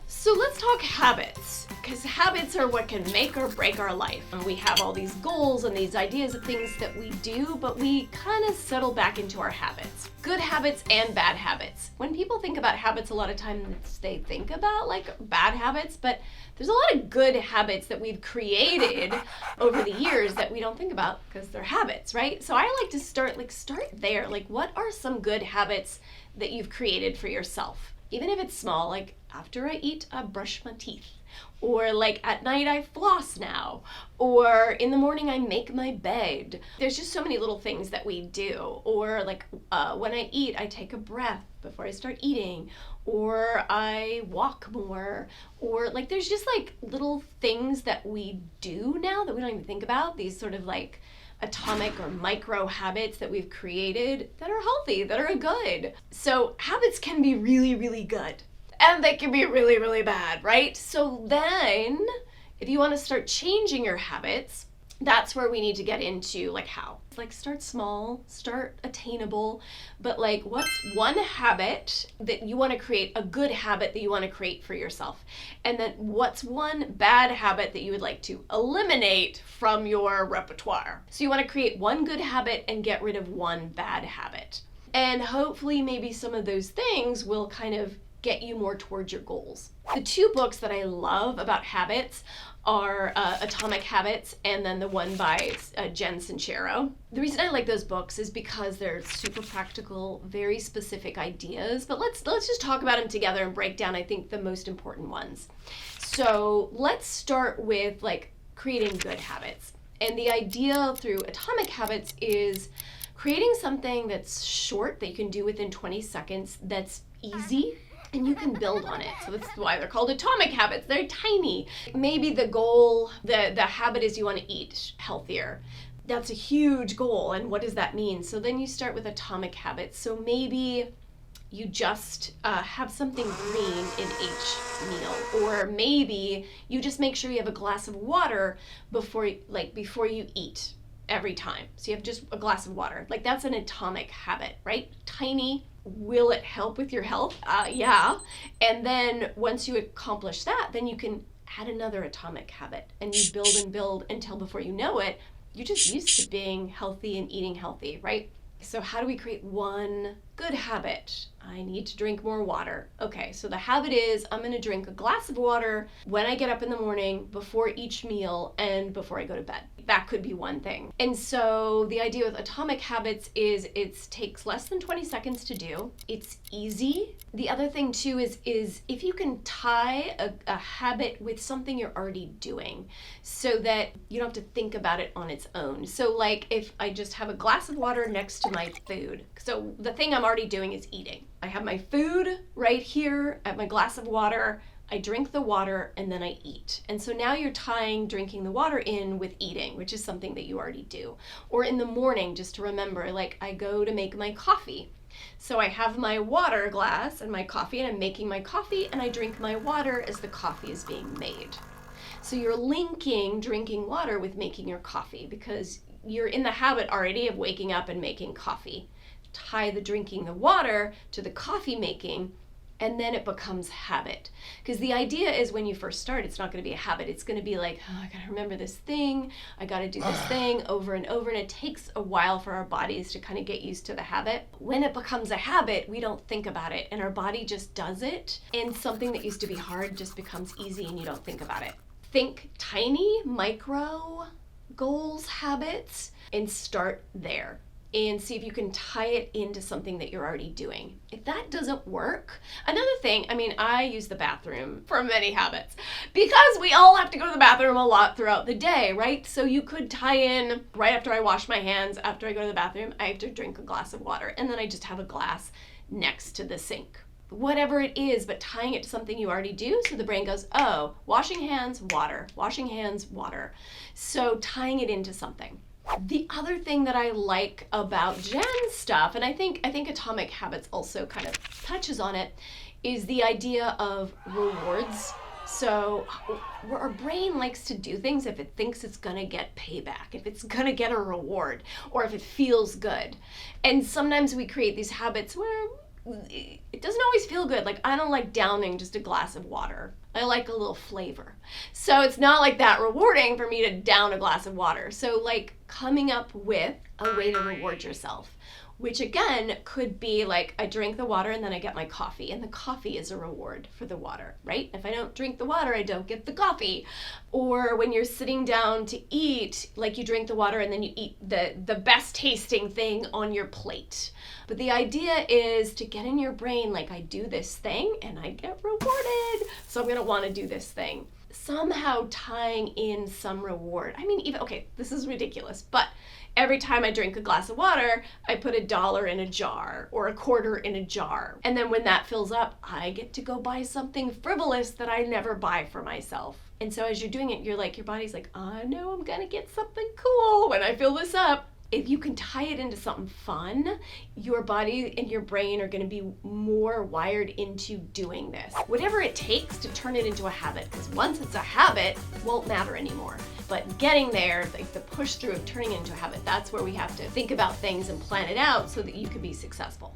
So let's talk habits, because habits are what can make or break our life. And we have all these goals and these ideas of things that we do, but we kind of settle back into our habits. Good habits and bad habits. When people think about habits, a lot of times they think about like bad habits, but there's a lot of good habits that we've created over the years that we don't think about because they're habits, right? So I like to start there. Like, what are some good habits that you've created for yourself? Even if it's small, like after I eat, I brush my teeth. Or like at night I floss now. Or in the morning I make my bed. There's just so many little things that we do. Or like when I eat, I take a breath before I start eating. Or I walk more. Or like there's just like little things that we do now that we don't even think about. These sort of like atomic or micro habits that we've created that are healthy, that are good. So habits can be really, really good. And they can be really, really bad, right? So then, if you want to start changing your habits, that's where we need to get into like how. Like start small, start attainable, but like what's one habit that you want to create, a good habit that you want to create for yourself? And then what's one bad habit that you would like to eliminate from your repertoire? So you want to create one good habit and get rid of one bad habit. And hopefully maybe some of those things will kind of get you more towards your goals. The two books that I love about habits are Atomic Habits and then the one by Jen Sincero. The reason I like those books is because they're super practical, very specific ideas, but let's just talk about them together and break down, I think, the most important ones. So let's start with like creating good habits. And the idea through Atomic Habits is creating something that's short that you can do within 20 seconds, that's easy, and you can build on it. So that's why they're called atomic habits. They're tiny. Maybe the goal, the habit is you want to eat healthier. That's a huge goal. And what does that mean? So then you start with atomic habits. So maybe you just have something green in each meal. Or maybe you just make sure you have a glass of water before you eat every time. So you have just a glass of water. Like that's an atomic habit, right? Tiny. Will it help with your health? Yeah. And then once you accomplish that, then you can add another atomic habit and you build and build until before you know it, you're just used to being healthy and eating healthy, right? So how do we create one good habit? I need to drink more water. Okay, so the habit is I'm going to drink a glass of water when I get up in the morning, before each meal, and before I go to bed. That could be one thing. And so the idea with atomic habits is it takes less than 20 seconds to do. It's easy. The other thing too is if you can tie a habit with something you're already doing so that you don't have to think about it on its own. So like if I just have a glass of water next to my food. So the thing I'm already doing is eating. I have my food right here at my glass of water. I drink the water and then I eat. And so now you're tying drinking the water in with eating, which is something that you already do. Or in the morning, just to remember, like I go to make my coffee. So I have my water glass and my coffee, and I'm making my coffee and I drink my water as the coffee is being made. So you're linking drinking water with making your coffee because you're in the habit already of waking up and making coffee. Tie the drinking the water to the coffee making, and then it becomes habit. Because the idea is when you first start, it's not going to be a habit. It's going to be like, oh, I got to remember this thing. I got to do this thing over and over. And it takes a while for our bodies to kind of get used to the habit. When it becomes a habit, we don't think about it. And our body just does it. And something that used to be hard just becomes easy and you don't think about it. Think tiny, micro goals, habits, and start there. And see if you can tie it into something that you're already doing. If that doesn't work, another thing, I use the bathroom for many habits because we all have to go to the bathroom a lot throughout the day, right? So you could tie in right after I wash my hands, after I go to the bathroom, I have to drink a glass of water, and then I just have a glass next to the sink. Whatever it is, but tying it to something you already do, so the brain goes, oh, washing hands, water, washing hands, water. So tying it into something. The other thing that I like about Jen's stuff, and I think Atomic Habits also kind of touches on it, is the idea of rewards. So our brain likes to do things if it thinks it's gonna get payback, if it's gonna get a reward, or if it feels good. And sometimes we create these habits where it doesn't always feel good. Like, I don't like downing just a glass of water. I like a little flavor. So it's not like that rewarding for me to down a glass of water. So like coming up with a way to reward yourself, which again could be like, I drink the water and then I get my coffee, and the coffee is a reward for the water, right? If I don't drink the water, I don't get the coffee. Or when you're sitting down to eat, like you drink the water and then you eat the best tasting thing on your plate. But the idea is to get in your brain, like, I do this thing and I get rewarded, so I'm gonna wanna do this thing. Somehow tying in some reward. I mean, even, okay, this is ridiculous, but every time I drink a glass of water, I put $1 in a jar or a quarter in a jar. And then when that fills up, I get to go buy something frivolous that I never buy for myself. And so as you're doing it, you're like, your body's like, I know I'm gonna get something cool when I fill this up. If you can tie it into something fun, your body and your brain are going to be more wired into doing this. Whatever it takes to turn it into a habit, because once it's a habit, it won't matter anymore. But getting there, like the push through of turning it into a habit, that's where we have to think about things and plan it out so that you can be successful.